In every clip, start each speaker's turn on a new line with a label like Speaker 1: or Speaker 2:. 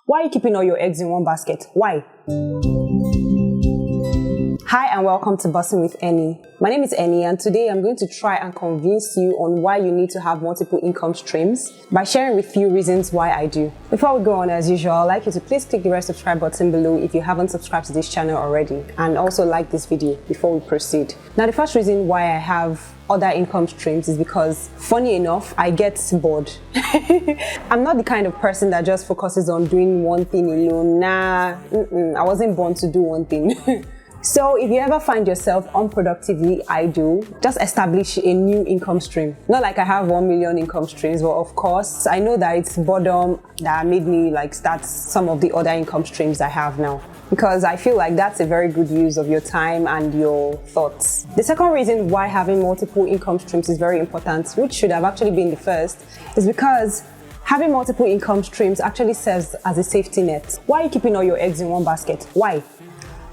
Speaker 1: Why are you keeping all your eggs in one basket? Why? Hi and welcome to Bossin with Enny. My name is Enny and today I'm going to try and convince you on why you need to have multiple income streams by sharing with you reasons why I do. Before we go on, as usual, I'd like you to please click the red subscribe button below if you haven't subscribed to this channel already, and also like this video before we proceed. Now, the first reason why I have other income streams is because, funny enough, I get bored. I'm not the kind of person that just focuses on doing one thing alone. I wasn't born to do one thing. So if you ever find yourself unproductively idle, just establish a new income stream. Not like I have 1 million income streams, but of course, I know that it's boredom that made me start some of the other income streams I have now, because I feel like that's a very good use of your time and your thoughts. The second reason why having multiple income streams is very important, which should have actually been the first, is because having multiple income streams actually serves as a safety net. Why are you keeping all your eggs in one basket? Why?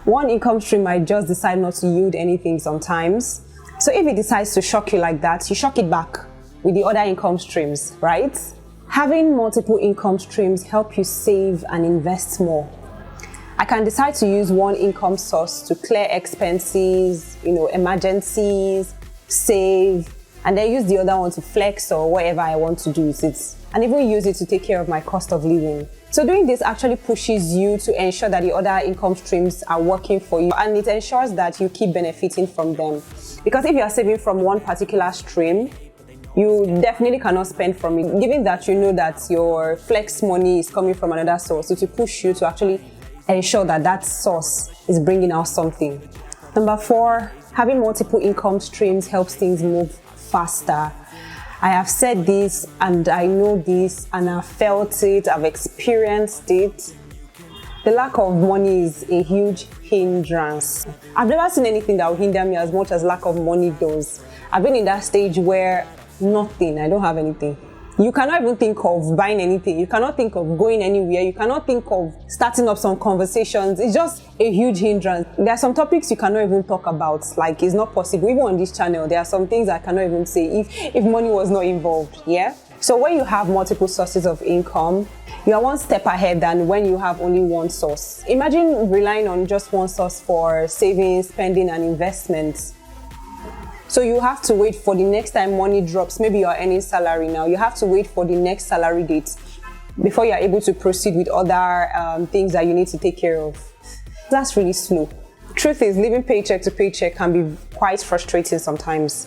Speaker 1: One income stream might just decide not to yield anything sometimes. So if it decides to shock you like that, you shock it back with the other income streams, right? Having multiple income streams help you save and invest more. I can decide to use one income source to clear expenses, emergencies, save, and then use the other one to flex or whatever I want to do with it, and even use it to take care of my cost of living. So doing this actually pushes you to ensure that the other income streams are working for you, and it ensures that you keep benefiting from them. Because if you are saving from one particular stream, you definitely cannot spend from it. Given that you know that your flex money is coming from another source, it will push you to actually ensure that that source is bringing out something. Number 4, having multiple income streams helps things move faster. I have said this and I know this and I've felt it, I've experienced it. The lack of money is a huge hindrance. I've never seen anything that will hinder me as much as lack of money does. I've been in that stage where I don't have anything. You cannot even think of buying anything. You cannot think of going anywhere. You cannot think of starting up some conversations. It's just a huge hindrance. There are some topics you cannot even talk about. It's not possible. Even on this channel, there are some things I cannot even say if money was not involved. Yeah? So when you have multiple sources of income, you are one step ahead than when you have only one source. Imagine relying on just one source for saving, spending, and investments. So you have to wait for the next time money drops. Maybe you are earning salary now. You have to wait for the next salary date before you are able to proceed with other things that you need to take care of. That's really slow. Truth is, living paycheck to paycheck can be quite frustrating sometimes.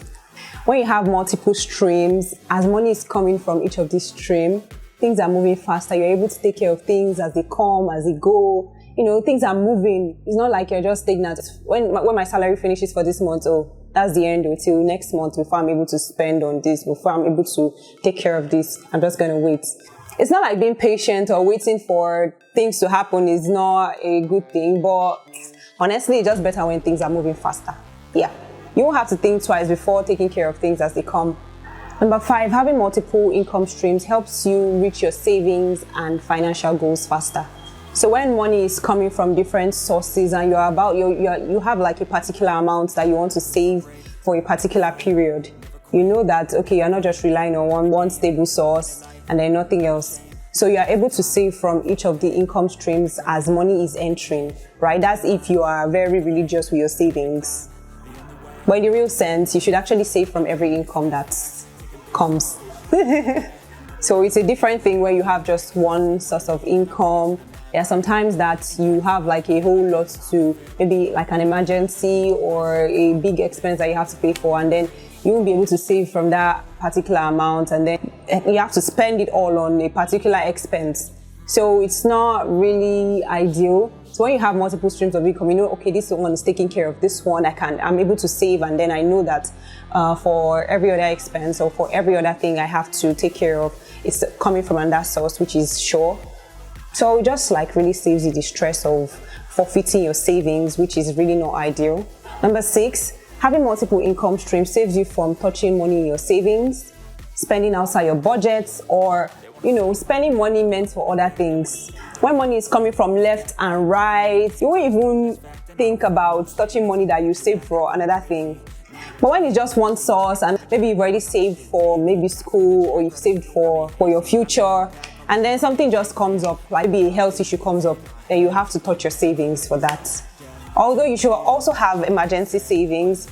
Speaker 1: When you have multiple streams, as money is coming from each of these streams, things are moving faster. You're able to take care of things as they come, as they go. Things are moving. It's not like you're just stagnant. When my salary finishes for this month, that's the end until next month before I'm able to spend on this, before I'm able to take care of this. I'm just going to wait. It's not like being patient or waiting for things to happen is not a good thing, but honestly, it's just better when things are moving faster. Yeah. You won't have to think twice before taking care of things as they come. Number 5, having multiple income streams helps you reach your savings and financial goals faster. So when money is coming from different sources and you have a particular amount that you want to save for a particular period, you know that, okay, you're not just relying on one stable source and then nothing else. So you are able to save from each of the income streams as money is entering, right? That's if you are very religious with your savings. But in the real sense, you should actually save from every income that comes. So it's a different thing where you have just one source of income. There are sometimes that you have a whole lot to, maybe an emergency or a big expense that you have to pay for, and then you won't be able to save from that particular amount, and then you have to spend it all on a particular expense. So it's not really ideal. So when you have multiple streams of income, okay, this one is taking care of this one. I'm able to save, and then I know that for every other expense or for every other thing I have to take care of, it's coming from another source, which is sure. So it just really saves you the stress of forfeiting your savings, which is really not ideal. Number 6, having multiple income streams saves you from touching money in your savings, spending outside your budgets, or spending money meant for other things. When money is coming from left and right, you won't even think about touching money that you saved for another thing. But when it's just one source and maybe you've already saved for maybe school or you've saved for your future, and then something just comes up, like maybe a health issue comes up, then you have to touch your savings for that. Although you should also have emergency savings.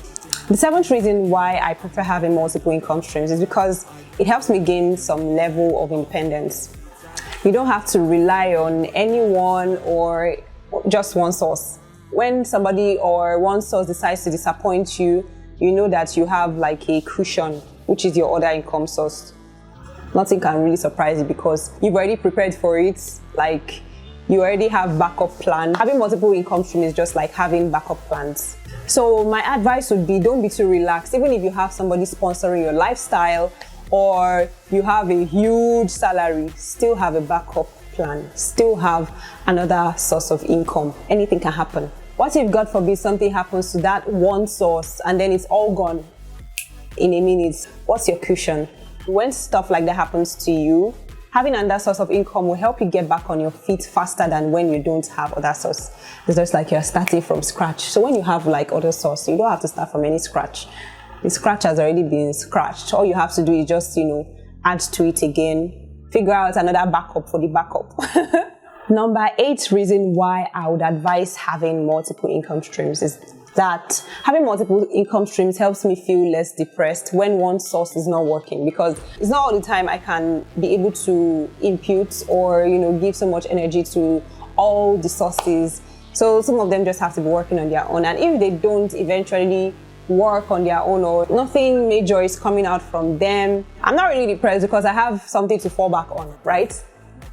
Speaker 1: The seventh reason why I prefer having multiple income streams is because it helps me gain some level of independence. You don't have to rely on anyone or just one source. When somebody or one source decides to disappoint you, you know that you have like a cushion, which is your other income source. Nothing can really surprise you because you've already prepared for it. Like, you already have backup plan. Having multiple income streams is just like having backup plans. So my advice would be, don't be too relaxed. Even if you have somebody sponsoring your lifestyle or you have a huge salary, still have a backup plan. Still have another source of income. Anything can happen. What if, God forbid, something happens to that one source and then it's all gone in a minute? What's your cushion? When stuff like that happens to you, having another source of income will help you get back on your feet faster than when you don't have other source. It's just like you're starting from scratch. So when you have like other source, you don't have to start from any scratch. The scratch has already been scratched. All you have to do is just, add to it again. Figure out another backup for the backup. Number 8 reason why I would advise having multiple income streams is that having multiple income streams helps me feel less depressed when one source is not working, because it's not all the time I can be able to impute or give so much energy to all the sources. So some of them just have to be working on their own, and if they don't eventually work on their own or nothing major is coming out from them, I'm not really depressed because I have something to fall back on, right?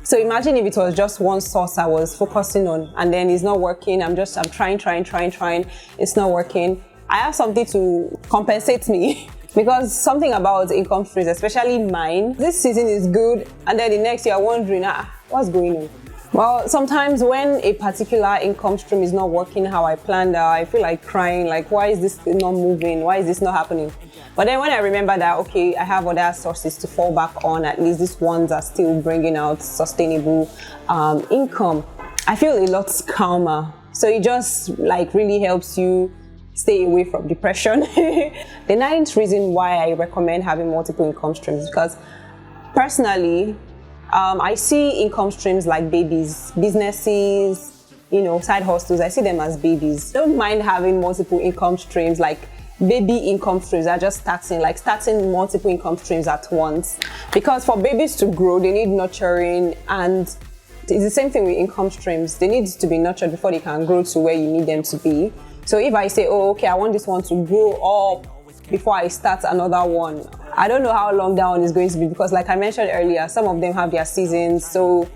Speaker 1: So imagine if it was just one source I was focusing on and then it's not working. I'm trying. It's not working. I have something to compensate me because something about income streams, especially mine, this season is good and then the next year I'm wondering, what's going on? Well, sometimes when a particular income stream is not working how I planned, I feel like crying, like, why is this not moving? Why is this not happening? But then when I remember that, okay, I have other sources to fall back on, at least these ones are still bringing out sustainable income, I feel a lot calmer. So it just like really helps you stay away from depression. The 9th reason why I recommend having multiple income streams is because personally, I see income streams like babies, businesses, side hustles. I see them as babies. Don't mind having multiple income streams, like baby income streams are just starting multiple income streams at once. Because for babies to grow, they need nurturing, and it's the same thing with income streams. They need to be nurtured before they can grow to where you need them to be. So if I say, oh, okay, I want this one to grow up before I start another one, I don't know how long that one is going to be, because like I mentioned earlier, some of them have their seasons. So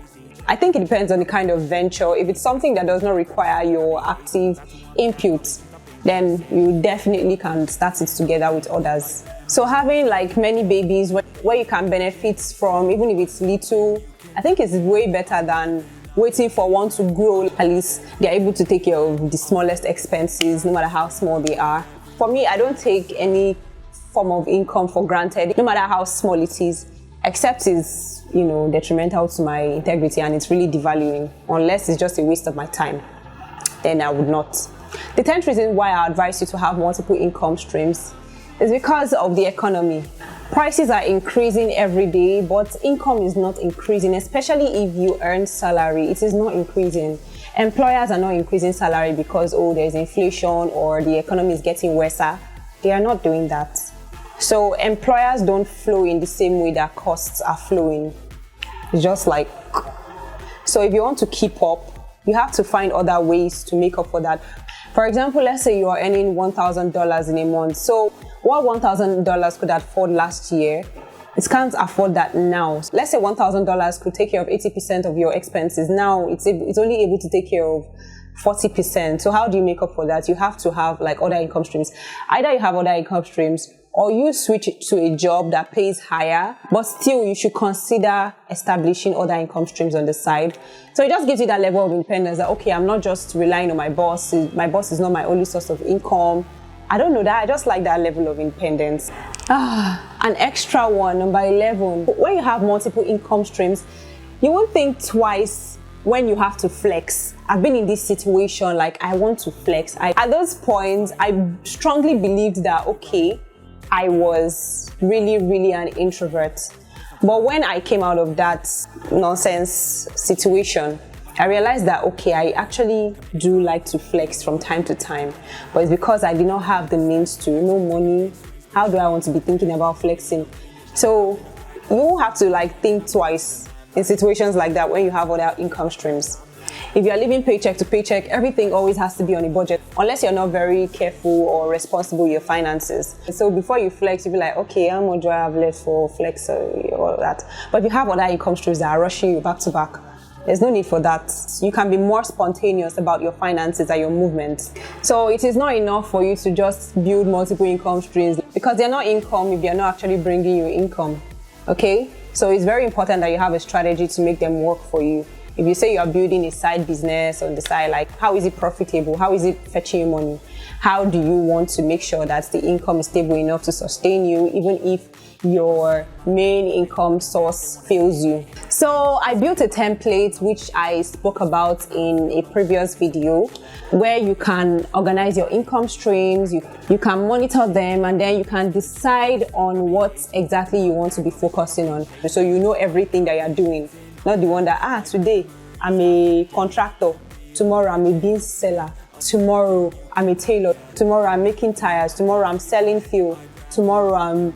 Speaker 1: I think it depends on the kind of venture. If it's something that does not require your active input, then you definitely can start it together with others. So having like many babies where you can benefit from, even if it's little, I think it's way better than waiting for one to grow. At least they're able to take care of the smallest expenses, no matter how small they are. For me, I don't take any form of income for granted, no matter how small it is, except it's, detrimental to my integrity and it's really devaluing, unless it's just a waste of my time, then I would not. The 10th reason why I advise you to have multiple income streams is because of the economy. Prices are increasing every day, but income is not increasing, especially if you earn salary. It is not increasing. Employers are not increasing salary because, there's inflation or the economy is getting worse. They are not doing that. So employers don't flow in the same way that costs are flowing. It's just like, so if you want to keep up, you have to find other ways to make up for that. For example, let's say you are earning $1,000 in a month. So what $1,000 could afford last year, it can't afford that now. Let's say $1,000 could take care of 80% of your expenses. Now it's only able to take care of 40%. So how do you make up for that? You have to have like other income streams. Either you have other income streams or you switch to a job that pays higher, but still you should consider establishing other income streams on the side. So it just gives you that level of independence that, okay, I'm not just relying on my boss. My boss is not my only source of income. I don't know that. I just like that level of independence. An extra one, number 11. When you have multiple income streams, you won't think twice when you have to flex. I've been in this situation, like I want to flex. At those points, I strongly believed that, okay, I was really, really an introvert. But when I came out of that nonsense situation, I realized that, okay, I actually do like to flex from time to time, but it's because I did not have the means to, no money. How do I want to be thinking about flexing? So you have to like think twice in situations like that when you have other income streams. If you're living paycheck to paycheck, everything always has to be on a budget, unless you're not very careful or responsible with your finances. So before you flex, you'll be like, okay, how much do I have left for flex or all that? But if you have other income streams that are rushing you back to back, there's no need for that. You can be more spontaneous about your finances and your movements. So it is not enough for you to just build multiple income streams, because they're not income if they're not actually bringing you income. Okay? So it's very important that you have a strategy to make them work for you. If you say you are building a side business on the side, like how is it profitable? How is it fetching you money? How do you want to make sure that the income is stable enough to sustain you, even if your main income source fails you? So I built a template which I spoke about in a previous video, where you can organize your income streams, you can monitor them, and then you can decide on what exactly you want to be focusing on. So you know everything that you're doing. Not the one that, today I'm a contractor, tomorrow I'm a beans seller, tomorrow I'm a tailor, tomorrow I'm making tires, tomorrow I'm selling fuel, tomorrow I'm...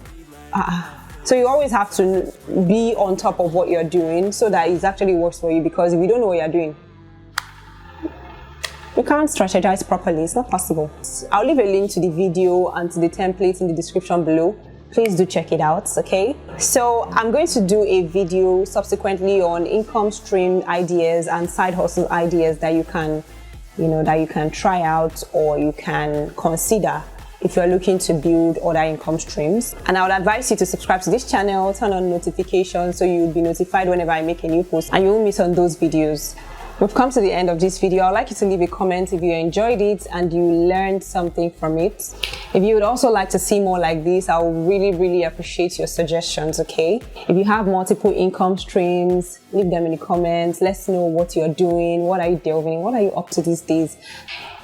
Speaker 1: So you always have to be on top of what you're doing so that it actually works for you, because if you don't know what you're doing, you can't strategize properly. It's not possible. I'll leave a link to the video and to the template in the description below. Please do check it out, okay? So I'm going to do a video subsequently on income stream ideas and side hustle ideas that you can, try out or you can consider if you're looking to build other income streams. And I would advise you to subscribe to this channel, turn on notifications so you'll be notified whenever I make a new post and you won't miss on those videos. We've come to the end of this video. I'd like you to leave a comment if you enjoyed it and you learned something from it. If you would also like to see more like this, I would really appreciate your suggestions, okay? If you have multiple income streams, leave them in the comments. Let's know what you're doing, what are you delving in, what are you up to these days?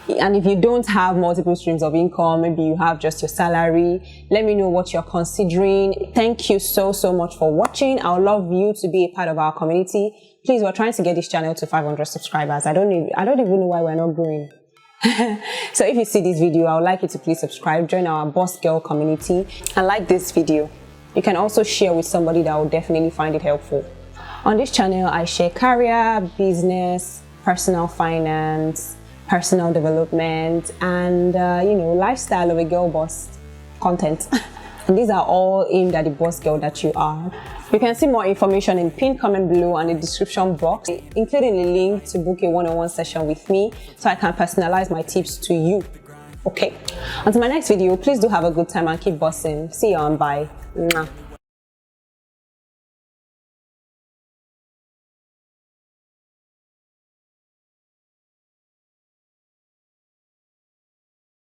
Speaker 1: And if you don't have multiple streams of income, maybe you have just your salary, let me know what you're considering. Thank you so much for watching. I would love you to be a part of our community. Please, we're trying to get this channel to 500 subscribers. I don't even know why we're not growing. So if you see this video, I would like you to please subscribe, join our Boss Girl community, and like this video. You can also share with somebody that will definitely find it helpful. On this channel, I share career, business, personal finance, personal development, and lifestyle of a girl boss content. And these are all aimed at the boss girl that you are. You can see more information in the pinned comment below and the description box, including a link to book a one-on-one session with me so I can personalize my tips to you. Okay, until my next video, please do have a good time and keep bossing. See you on, bye. Mwah.